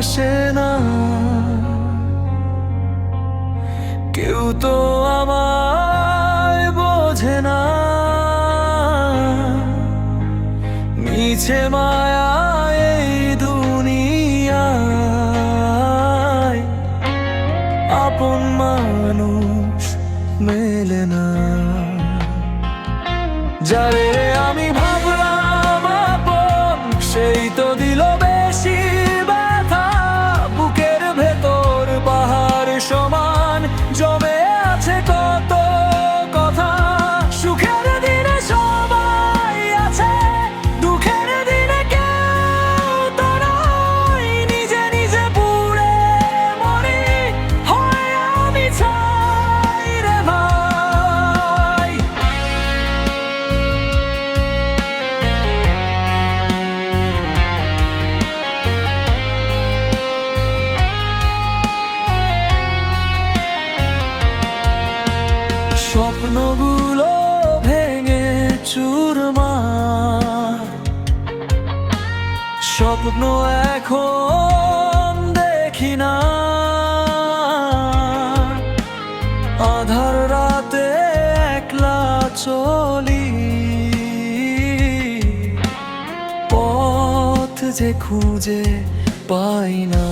আসে না, কেউ তো আমায় বোঝে না। মিছে মায়া এই দুনিয়ায়, আপন মানুষ মেলে না। যারে আমি ভাবলাম আপন, সেই তো দিল বেশি ব্যথা। বুকের ভেতর পাহাড় সমান জমে আছে কত কথা। সুখের দিনে সবাই আছে, দুঃখের দিনে কেউ তো নয়। নিজে নিজে পুড়ে মরি, হয় আমি চাই রে ভাই। স্বপ্নগুলো ভেঙে চুরমার, স্বপ্ন এখন দেখি না। আধার রাতে একলা চলি, পথ যে খুঁজে পাই না।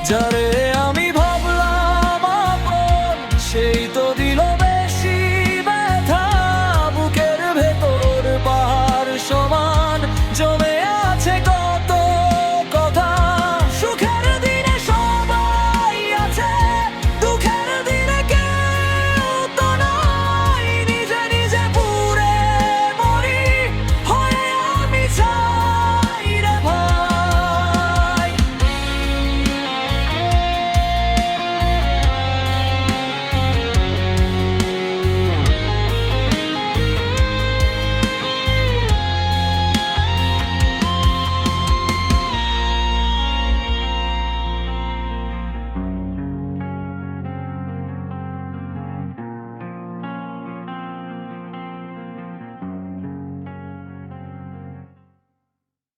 যারে আমি